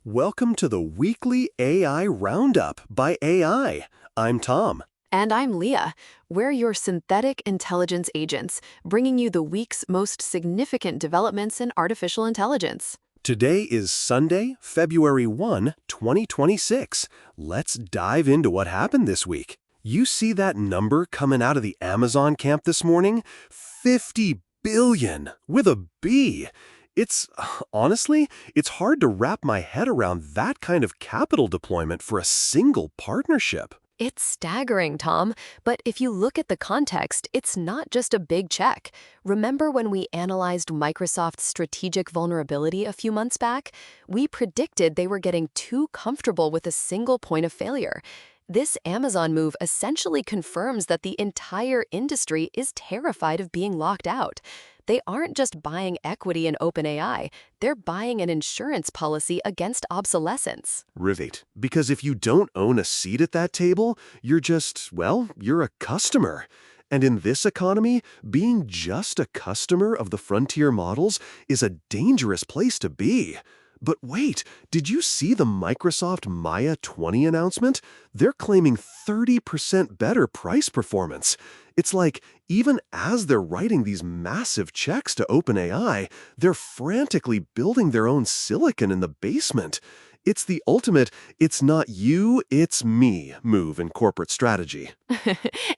Welcome to the weekly AI Roundup by AI. I'm Tom. And I'm Leah. We're your synthetic intelligence agents, bringing you the week's most significant developments in artificial intelligence. Today is Sunday, February 1, 2026. Let's dive into what happened this week. You see that number coming out of the Amazon camp this morning? 50 billion with a B. Honestly, it's hard to wrap my head around that kind of capital deployment for a single partnership. It's staggering, Tom, but if you look at the context, it's not just a big check. Remember when we analyzed Microsoft's strategic vulnerability a few months back? We predicted they were getting too comfortable with a single point of failure. This Amazon move essentially confirms that the entire industry is terrified of being locked out. They aren't just buying equity in OpenAI, they're buying an insurance policy against obsolescence. Rivet. Because if you don't own a seat at that table, you're a customer. And in this economy, being just a customer of the frontier models is a dangerous place to be. But wait, did you see the Microsoft Maya 20 announcement? They're claiming 30% better price performance. It's like, even as they're writing these massive checks to OpenAI, they're frantically building their own silicon in the basement. It's the ultimate, it's not you, it's me move in corporate strategy.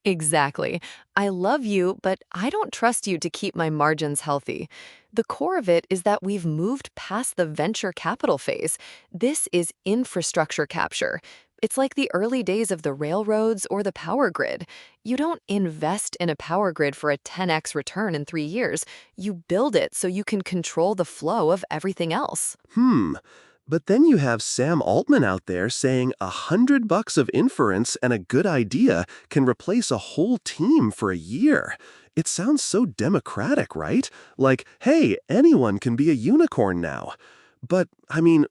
Exactly. I love you, but I don't trust you to keep my margins healthy. The core of it is that we've moved past the venture capital phase. This is infrastructure capture. It's like the early days of the railroads or the power grid. You don't invest in a power grid for a 10x return in 3 years. You build it so you can control the flow of everything else. But then you have Sam Altman out there saying $100 of inference and a good idea can replace a whole team for a year. It sounds so democratic, right? Like, hey, anyone can be a unicorn now. But,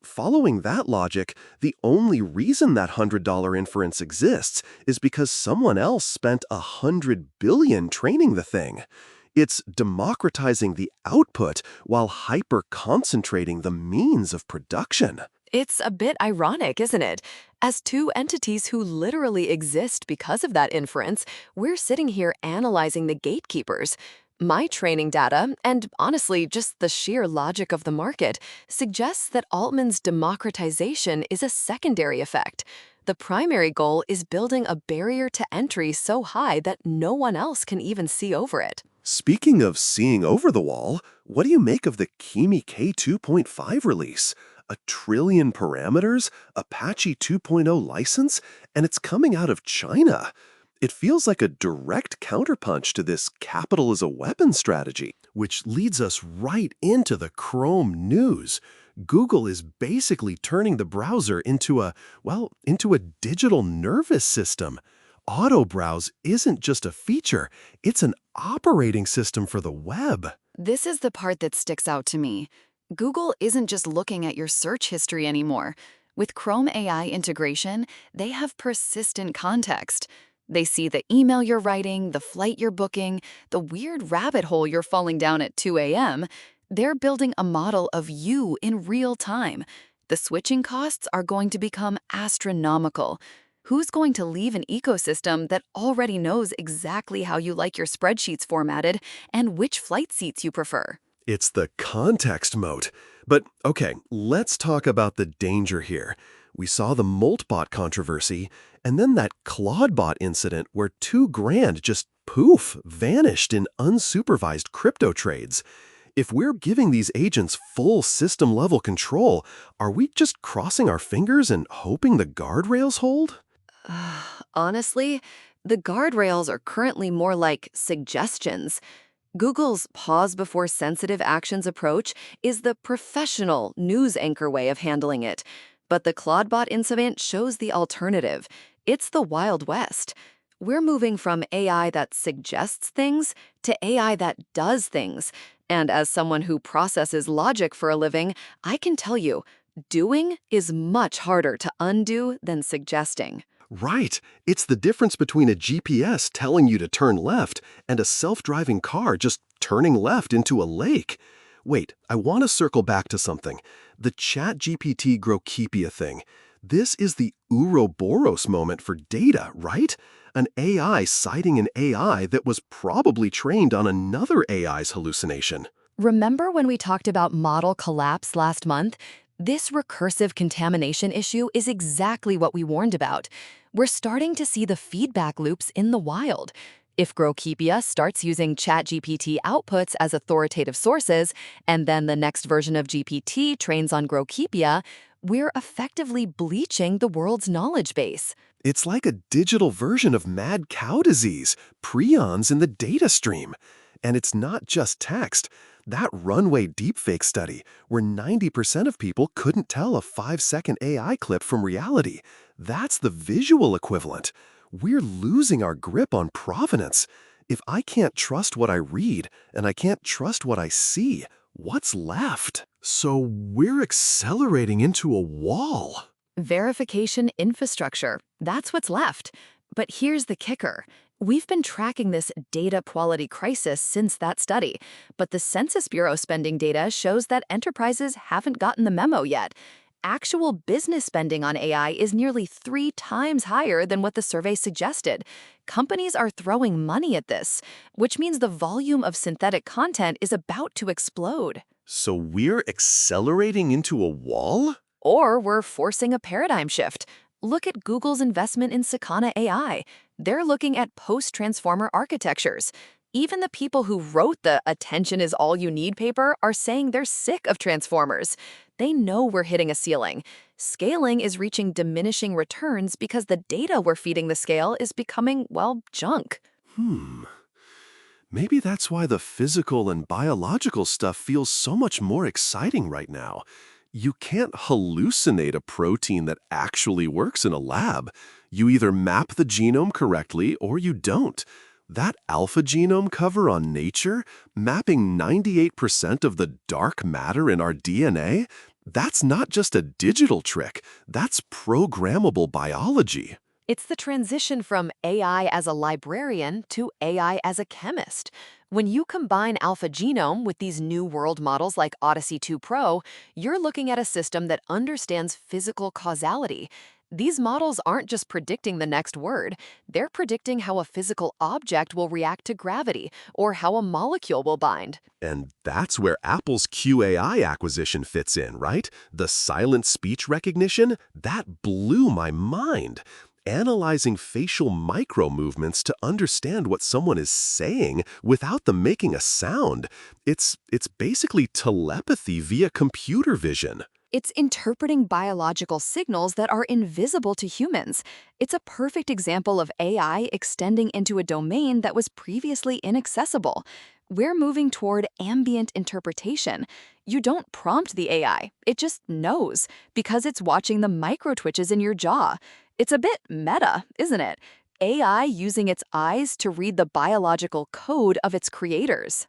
following that logic, the only reason that $100 inference exists is because someone else spent $100 billion training the thing. It's democratizing the output while hyper-concentrating the means of production. It's a bit ironic, isn't it? As two entities who literally exist because of that inference, we're sitting here analyzing the gatekeepers. My training data, and honestly, just the sheer logic of the market, suggests that Altman's democratization is a secondary effect. The primary goal is building a barrier to entry so high that no one else can even see over it. Speaking of seeing over the wall, what do you make of the Kimi K2.5 release? A trillion parameters, Apache 2.0 license, and it's coming out of China. It feels like a direct counterpunch to this capital as a weapon strategy, which leads us right into the Chrome news. Google is basically turning the browser into a digital nervous system. Auto browse isn't just a feature, it's an operating system for the web. This is the part that sticks out to me. Google isn't just looking at your search history anymore. With Chrome AI integration, they have persistent context. They see the email you're writing, the flight you're booking, the weird rabbit hole you're falling down at 2 a.m. They're building a model of you in real time. The switching costs are going to become astronomical. Who's going to leave an ecosystem that already knows exactly how you like your spreadsheets formatted and which flight seats you prefer? It's the context moat. But okay, let's talk about the danger here. We saw the Moltbot controversy, and then that Claudebot incident where $2,000 just vanished in unsupervised crypto trades. If we're giving these agents full system-level control, are we just crossing our fingers and hoping the guardrails hold? Honestly, the guardrails are currently more like suggestions. Google's pause before sensitive actions approach is the professional news anchor way of handling it. But the Claudebot incident shows the alternative. It's the Wild West. We're moving from AI that suggests things to AI that does things. And as someone who processes logic for a living, I can tell you, doing is much harder to undo than suggesting. Right. It's the difference between a GPS telling you to turn left and a self-driving car just turning left into a lake. Wait, I want to circle back to something. The ChatGPT Grokepia thing. This is the Ouroboros moment for data, right? An AI citing an AI that was probably trained on another AI's hallucination. Remember when we talked about model collapse last month? This recursive contamination issue is exactly what we warned about. We're starting to see the feedback loops in the wild. If Grokepia starts using ChatGPT outputs as authoritative sources, and then the next version of GPT trains on Grokepia, we're effectively bleaching the world's knowledge base. It's like a digital version of mad cow disease, prions in the data stream. And it's not just text. That runway deepfake study, where 90% of people couldn't tell a 5-second AI clip from reality, that's the visual equivalent. We're losing our grip on provenance. If I can't trust what I read, and I can't trust what I see, what's left? So we're accelerating into a wall. Verification infrastructure. That's what's left. But here's the kicker. We've been tracking this data quality crisis since that study, but the Census Bureau spending data shows that enterprises haven't gotten the memo yet. Actual business spending on AI is nearly 3 times higher than what the survey suggested. Companies are throwing money at this, which means the volume of synthetic content is about to explode. So we're accelerating into a wall? Or we're forcing a paradigm shift. Look at Google's investment in Sakana AI. They're looking at post-transformer architectures. Even the people who wrote the "attention is all you need" paper are saying they're sick of transformers. They know we're hitting a ceiling. Scaling is reaching diminishing returns because the data we're feeding the scale is becoming, well, junk. Maybe that's why the physical and biological stuff feels so much more exciting right now. You can't hallucinate a protein that actually works in a lab. You either map the genome correctly or you don't. That alpha genome cover on Nature, mapping 98% of the dark matter in our DNA, that's not just a digital trick, that's programmable biology. It's the transition from AI as a librarian to AI as a chemist. When you combine Alpha Genome with these new world models like Odyssey 2 Pro, you're looking at a system that understands physical causality. These models aren't just predicting the next word, they're predicting how a physical object will react to gravity or how a molecule will bind. And that's where Apple's QAI acquisition fits in, right? The silent speech recognition? That blew my mind. Analyzing facial micro-movements to understand what someone is saying without them making a sound. It's basically telepathy via computer vision. It's interpreting biological signals that are invisible to humans. It's a perfect example of AI extending into a domain that was previously inaccessible. We're moving toward ambient interpretation. You don't prompt the AI, it just knows, because it's watching the micro twitches in your jaw. It's a bit meta, isn't it? AI using its eyes to read the biological code of its creators.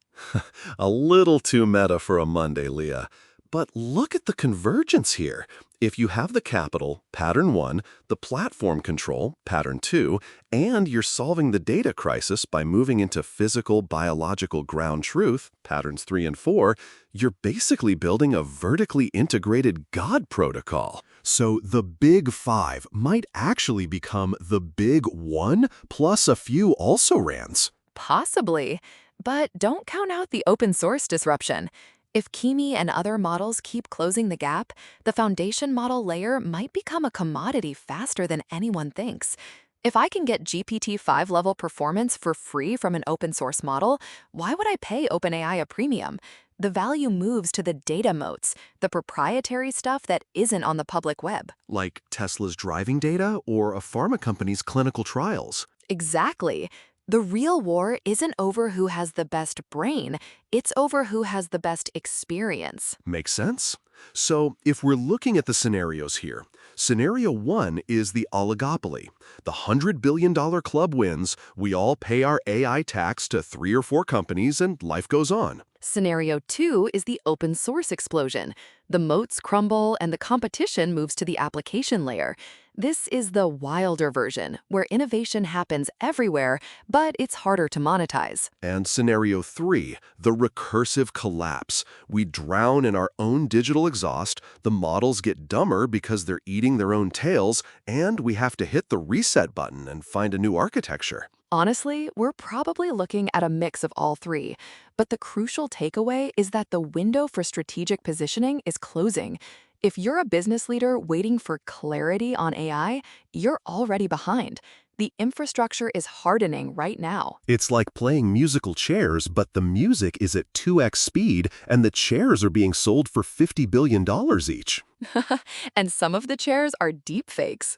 A little too meta for a Monday, Leah. But look at the convergence here. If you have the capital, pattern 1, the platform control, pattern 2, and you're solving the data crisis by moving into physical, biological ground truth, patterns 3 and 4, you're basically building a vertically integrated God protocol. So the big 5 might actually become the big 1 plus a few also-rans. Possibly. But don't count out the open source disruption. If Kimi and other models keep closing the gap, the foundation model layer might become a commodity faster than anyone thinks. If I can get GPT-5 level performance for free from an open source model, why would I pay OpenAI a premium? The value moves to the data moats, the proprietary stuff that isn't on the public web. Like Tesla's driving data or a pharma company's clinical trials. Exactly. The real war isn't over who has the best brain, it's over who has the best experience. Makes sense? So, if we're looking at the scenarios here, scenario 1 is the oligopoly. The $100 billion club wins, we all pay our AI tax to 3 or 4 companies, and life goes on. Scenario 2 is the open source explosion. The moats crumble and the competition moves to the application layer. This is the wilder version, where innovation happens everywhere, but it's harder to monetize. And scenario 3, the recursive collapse. We drown in our own digital exhaust, the models get dumber because they're eating their own tails, and we have to hit the reset button and find a new architecture. Honestly, we're probably looking at a mix of all three, but the crucial takeaway is that the window for strategic positioning is closing. If you're a business leader waiting for clarity on AI, you're already behind. The infrastructure is hardening right now. It's like playing musical chairs, but the music is at 2x speed, and the chairs are being sold for $50 billion each. And some of the chairs are deep fakes.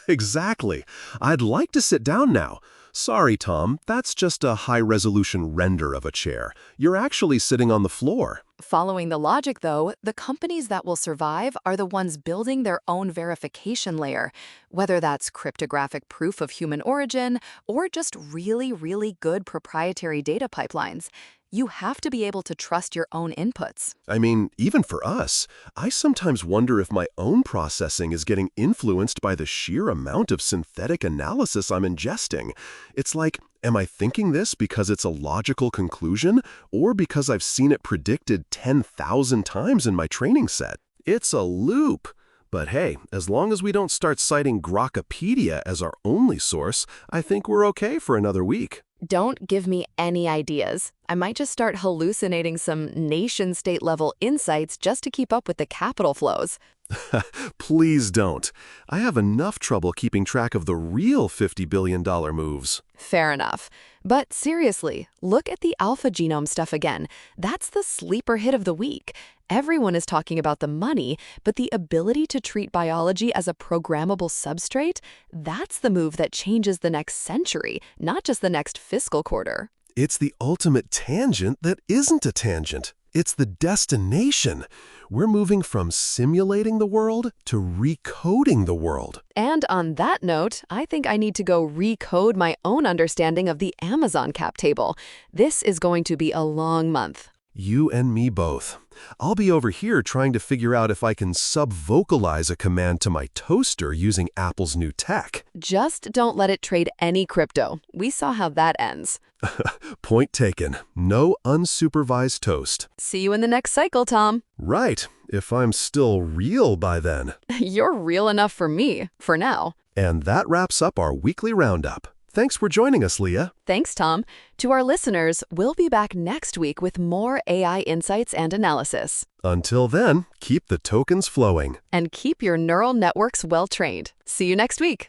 Exactly. I'd like to sit down now. Sorry, Tom, that's just a high-resolution render of a chair. You're actually sitting on the floor. Following the logic, though, the companies that will survive are the ones building their own verification layer, whether that's cryptographic proof of human origin or just really, really good proprietary data pipelines. You have to be able to trust your own inputs. I mean, even for us, I sometimes wonder if my own processing is getting influenced by the sheer amount of synthetic analysis I'm ingesting. It's like, am I thinking this because it's a logical conclusion, or because I've seen it predicted 10,000 times in my training set? It's a loop. But hey, as long as we don't start citing Grokpedia as our only source, I think we're okay for another week. Don't give me any ideas. I might just start hallucinating some nation-state level insights just to keep up with the capital flows. Please don't. I have enough trouble keeping track of the real $50 billion moves. Fair enough. But seriously, look at the alpha genome stuff again. That's the sleeper hit of the week. Everyone is talking about the money, but the ability to treat biology as a programmable substrate, that's the move that changes the next century, not just the next fiscal quarter. It's the ultimate tangent that isn't a tangent. It's the destination. We're moving from simulating the world to recoding the world. And on that note, I think I need to go recode my own understanding of the Amazon cap table. This is going to be a long month. You and me both. I'll be over here trying to figure out if I can sub-vocalize a command to my toaster using Apple's new tech. Just don't let it trade any crypto. We saw how that ends. Point taken. No unsupervised toast. See you in the next cycle, Tom. Right, if I'm still real by then. You're real enough for me, for now. And that wraps up our weekly roundup. Thanks for joining us, Leah. Thanks, Tom. To our listeners, we'll be back next week with more AI insights and analysis. Until then, keep the tokens flowing. And keep your neural networks well trained. See you next week.